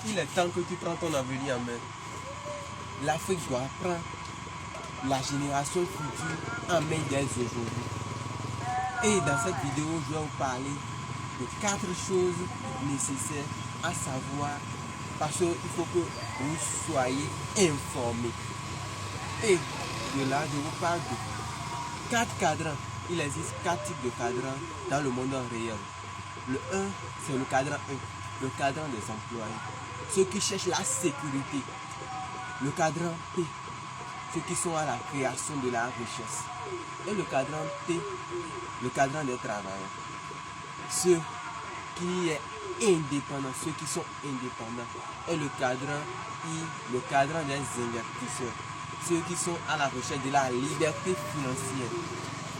il est temps que tu prends ton avenir en main. L'Afrique doit prendre la génération future en main dès aujourd'hui. Et dans cette vidéo, je vais vous parler de 4 choses nécessaires à savoir parce qu'il faut que vous soyez informés. Et de là, je vous parle de 4 cadrans. Il existe 4 types de cadrans dans le monde réel. Le 1, c'est le cadran 1, le cadran des employés. Ceux qui cherchent la sécurité. Le cadran P, ceux qui sont à la création de la richesse. Et le cadran T, le cadran des travailleurs. Ceux qui sont indépendants, ceux qui sont indépendants. Et le cadran I, le cadran des investisseurs. Ceux qui sont à la recherche de la liberté financière.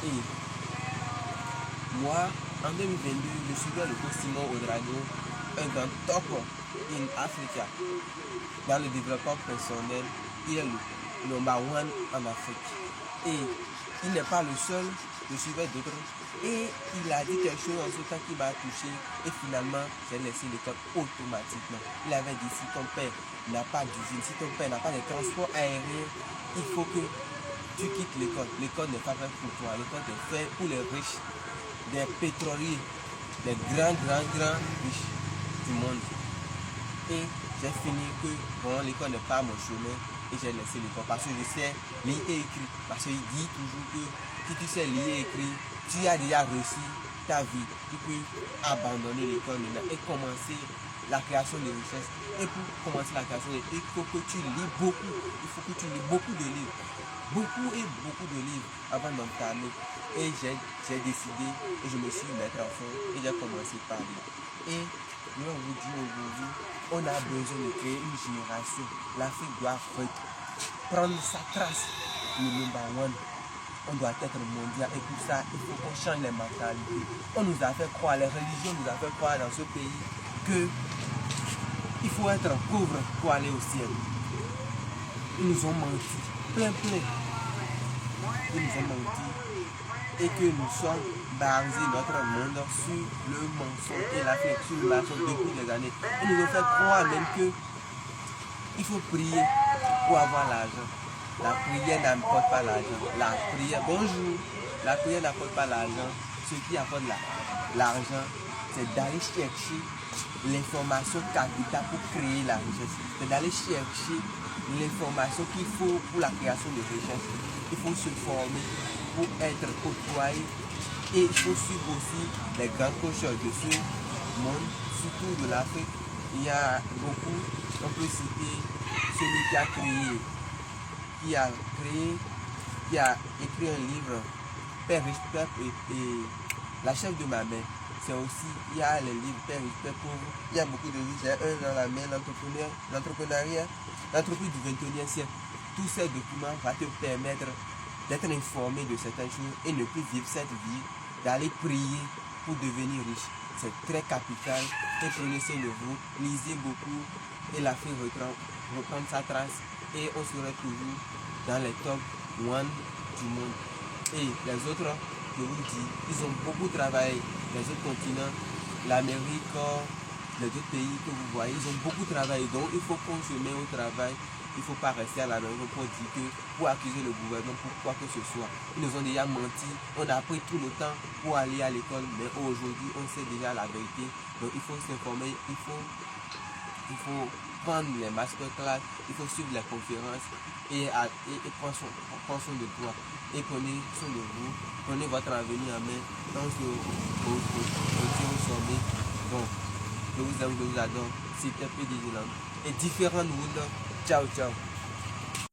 Et moi, en 2022, je suivais le coach Simon Odrago, un grand top in Africa. Dans le développement personnel, il est le number 1 en Afrique. Et il n'est pas le seul, je suivais d'autres. Et il a dit quelque chose en ce temps qui m'a touché. Et finalement, j'ai laissé l'école automatiquement. Il avait dit, si ton père n'a pas d'usine, si ton père n'a pas de transport aérien, il faut que tu quittes l'école. L'école n'est pas faite pour toi. L'école est faite pour les riches, des pétroliers, des grands riches du monde. Et j'ai fini que bon, l'école n'est pas mon chemin et j'ai laissé l'école parce que je sais lire et écrire. Parce qu'il dit toujours que si tu sais lire et écrire, tu as déjà réussi ta vie. Tu peux abandonner l'école maintenant et commencer la création de richesses. Et pour commencer la création de richesses, il faut que tu lis beaucoup. Il faut que tu lis beaucoup de livres. Beaucoup de livres avant d'entamer. Et j'ai décidé et je me suis mis en fond et j'ai commencé par lire. Et je vais vous dire aujourd'hui, on a besoin de créer une génération. L'Afrique doit prendre sa trace, le number 1. On doit être mondial et pour ça, il faut qu'on change les mentalités. On nous a fait croire, les religions nous ont fait croire dans ce pays que il faut être pauvre pour aller au ciel. Ils nous ont menti, plein. Ils nous ont menti et que nous sommes basés notre monde sur le mensonge et la fake, sur le mensonge depuis des années. Ils nous ont fait croire même que il faut prier pour avoir l'argent. La prière n'apporte pas l'argent. La prière, bonjour, la prière n'apporte pas l'argent. Ce qui apporte l'argent, c'est d'aller chercher l'information capitale pour créer la richesse. C'est d'aller chercher l'information qu'il faut pour la création de richesse. Il faut se former pour être côtoyé et il faut suivre aussi les grands coachs de ce monde, surtout de l'Afrique. Il y a beaucoup, on peut citer celui qui a écrit un livre, Père riche, Père et la chef de ma mère. C'est aussi, il y a les livres Père riche, Père pauvre. Il y a beaucoup de livres, j'ai un dans la main, l'entrepreneuriat, l'entreprise du 21e siècle. Tous ces documents vont te permettre d'être informé de certaines choses et ne plus vivre cette vie, d'aller prier pour devenir riche. C'est très capital et prenez soin de vous, lisez beaucoup et l'Afrique reprend sa trace et on serait toujours dans les top 1 du monde. Et les autres, je vous dis, ils ont beaucoup travaillé, les autres continents, l'Amérique, les autres pays que vous voyez, ils ont beaucoup travaillé, donc il faut qu'on se mette au travail. Il ne faut pas rester à la maison pour dire que, pour accuser le gouvernement, pour quoi que ce soit. Ils nous ont déjà menti, on a pris tout le temps pour aller à l'école, mais aujourd'hui on sait déjà la vérité. Donc il faut s'informer, il faut prendre les masterclass, il faut suivre les conférences et prendre soin de toi. Et prenez soin de vous, prenez votre avenir en main, on se retient au sommet. Bon, je vous aime, je vous adore, c'était PDG Land. Et différentes routes. Ciao, ciao.